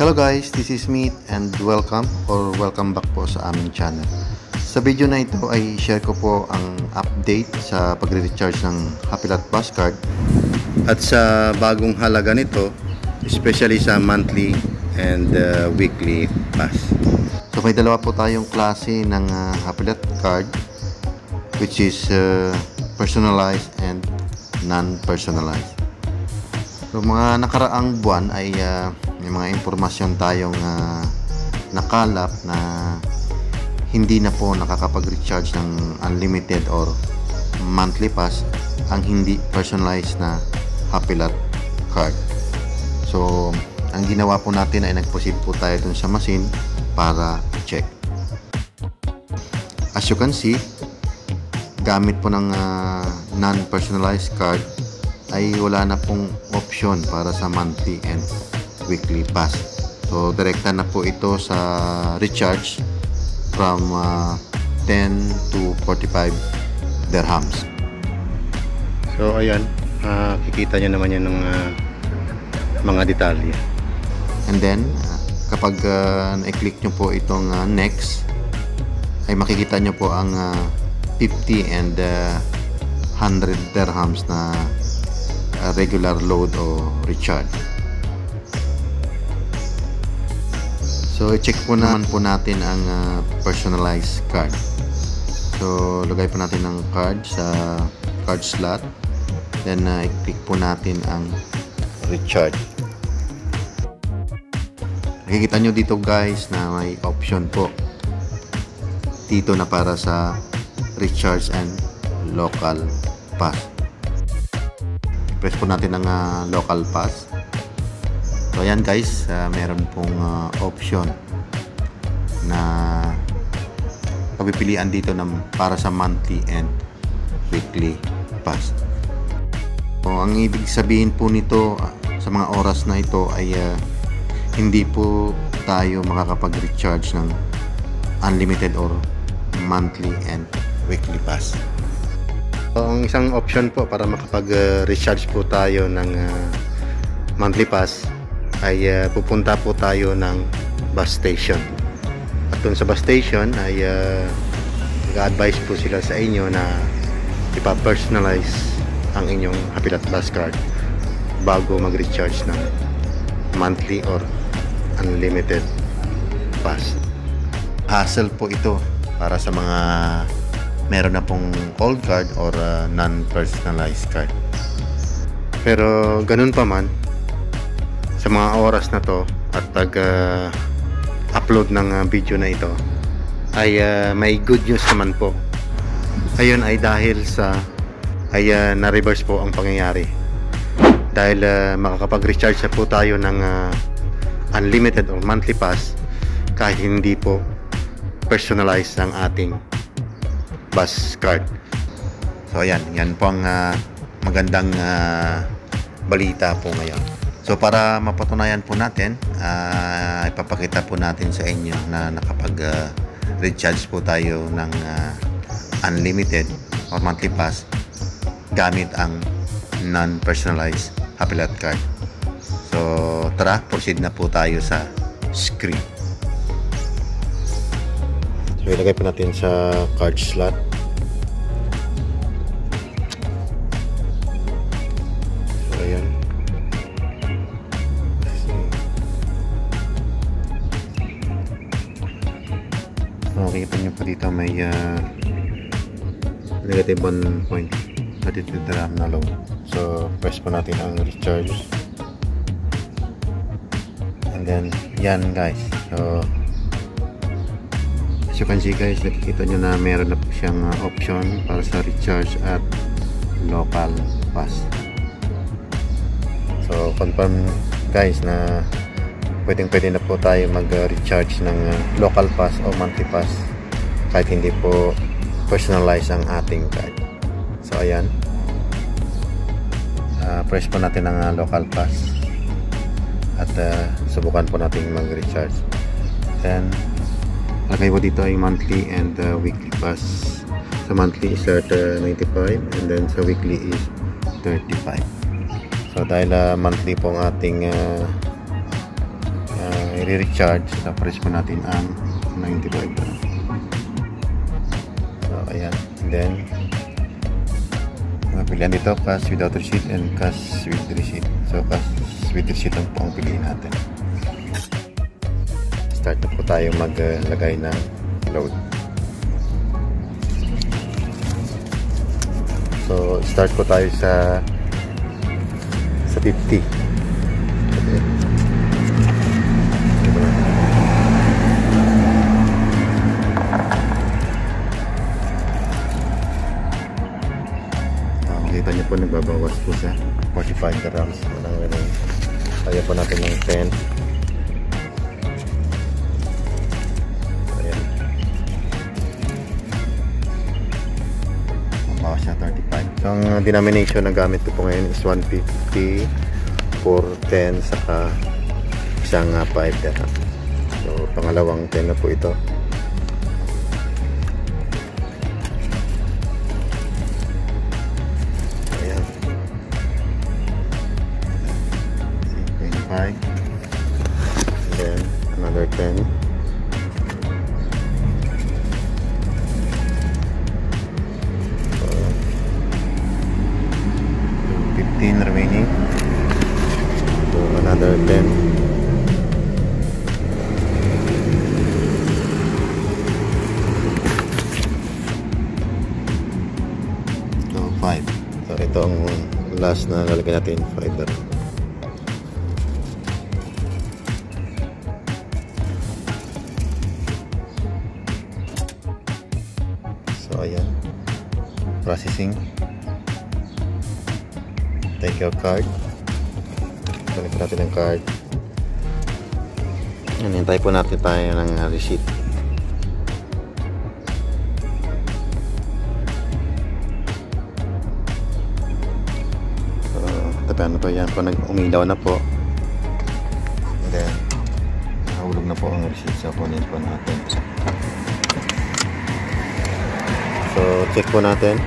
Hello guys, this is Meet and welcome back po sa aming channel. Sa video na ito ay share ko po ang update sa pagre-recharge ng Happylat Bus Card at sa bagong halaga nito, especially sa monthly and weekly pass. So may dalawa po tayong klase ng Happylat Card, which is personalized and non-personalized. So mga nakaraang buwan ay may mga impormasyon tayong nakalap na hindi na po nakakapag-recharge ng unlimited or monthly pass ang hindi personalized na Happylat Card. So ang ginawa po natin ay nag-proceed po tayo dun sa machine para check. As you can see, gamit po ng non-personalized card ay wala na pong option para sa monthly and weekly pass. So direkta na po ito sa recharge from 10 to 45 dirhams. So ayan, kikita nyo naman yan ng mga detalye. And then kapag na-click nyo po itong next, ay makikita nyo po ang 50 and 100 dirhams na regular load o recharge. So i-check po naman po natin ang personalized card. So lagay po natin ang card sa card slot, then i-click po natin ang recharge. Makikita nyo dito guys na may option po dito na para sa recharge and local pass. Press po natin ang local pass. So ayan guys, meron pong option na pagpipilian dito para sa monthly and weekly pass. So ang ibig sabihin po nito sa mga oras na ito ay hindi po tayo makakapag-recharge ng unlimited or monthly and weekly pass. So ang isang option po para makapag-recharge po tayo ng monthly pass ay pupunta po tayo ng bus station. At dun sa bus station ay nag-advise po sila sa inyo na ipa-personalize ang inyong Happylat Bus Card bago mag-recharge ng monthly or unlimited pass. Hassle po ito para sa mga meron na pong old card or non-personalized card. Pero ganun pa man, sa mga oras na to at pag-upload ng video na ito ay may good news naman po. Ayun ay dahil sa na-reverse po ang pangyayari. Dahil makakapag-recharge na po tayo ng unlimited or monthly pass kahit hindi po personalized ang ating bus card. So ayan, yan po ang magandang balita po ngayon. So para mapatunayan po natin, ipapakita po natin sa inyo na nakapag-recharge po tayo ng unlimited or monthly pass gamit ang non-personalized Happylat Card. So tara, proceed na po tayo sa screen. So ilagay po natin sa card slot. So ayan. Makikita nyo pa dito may negative 1.32 dirham na load. So press po natin ang recharge, and then yan guys. So as you can see guys, nakikita nyo na meron na po siyang option para sa recharge at local pass. So confirm guys na pwede na po tayo mag-recharge ng local pass o monthly pass kahit hindi po personalize ang ating card. So ayan, press po natin ang local pass at subukan po natin mag-recharge. Then lagay po dito ay monthly and weekly pass. Sa monthly is at 95 and then sa weekly is 35. So dahil monthly po ang ating i-recharge. So press po natin ang 95. So ayan, and then pilihan dito cash without receipt and cash with receipt. So cash with receipt ang po ang piliin natin. Start na po tayo maglagay ng load. So start po tayo sa 50. Kita niyo po nagbabawas po sa 45 grams. Walang ganun. Kaya po natin ng 10. Ayan. Mabawas siya 35. So ang denomination na gamit ko po ngayon is 150 for 10 saka isang 5 dirham. So pangalawang 10 na po ito. And then another 10. So 15 remaining. So another 10. So 5. So ito ang last na lalagyan natin, 5 dirham. So ayan, processing. Take your card. Balik natin ang card. Hintay po natin tayo ng receipt. So tabi ano po yan po, umilaw na po. And then nahulog na po ang receipt sa kunin po natin. So, check po natin.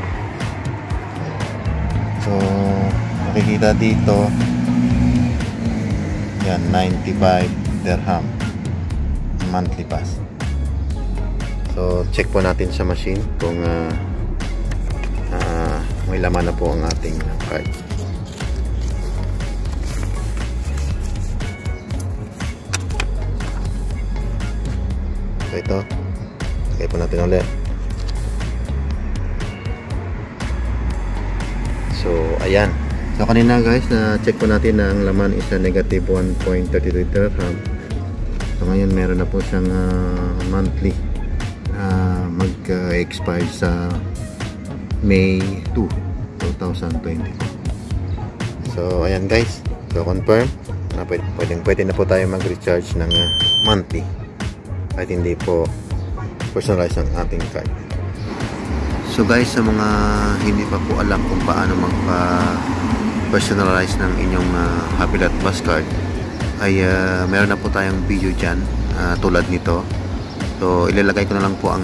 So, makikita dito yan, 95 dirham monthly pass. So, check po natin sa machine kung may laman na po ang ating card. So, ito. Check po natin ulit. So, ayan. So, kanina guys, na-check po natin na ang laman is na negative 1.33 dirham. So, ngayon meron na po siyang monthly mag-expire sa May 2, 2020. So, ayan guys. So, confirm na pwede na po tayo mag-recharge ng monthly. Kahit hindi po personalize ang ating card. So guys, sa mga hindi pa po alam kung paano magpa-personalize ng inyong Happylat Bus card, ay meron na po tayong video dyan tulad nito. So ilalagay ko na lang po ang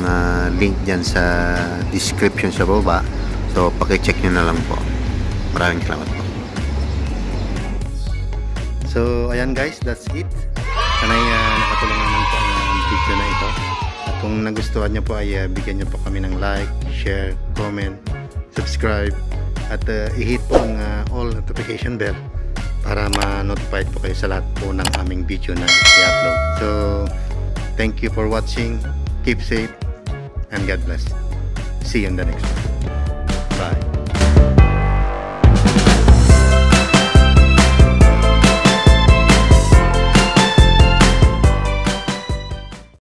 link dyan sa description sa baba. So paki-check nyo na lang po. Maraming salamat po. So ayan guys, that's it. Sana'y nakatulong naman po ang video na ito. At kung nagustuhan nyo po ay bigyan nyo po kami ng like, share, comment, subscribe, at i-hit po ang all notification bell para ma-notified po kayo sa lahat po ng aming video na i-upload. So, thank you for watching. Keep safe and God bless. See you in the next one.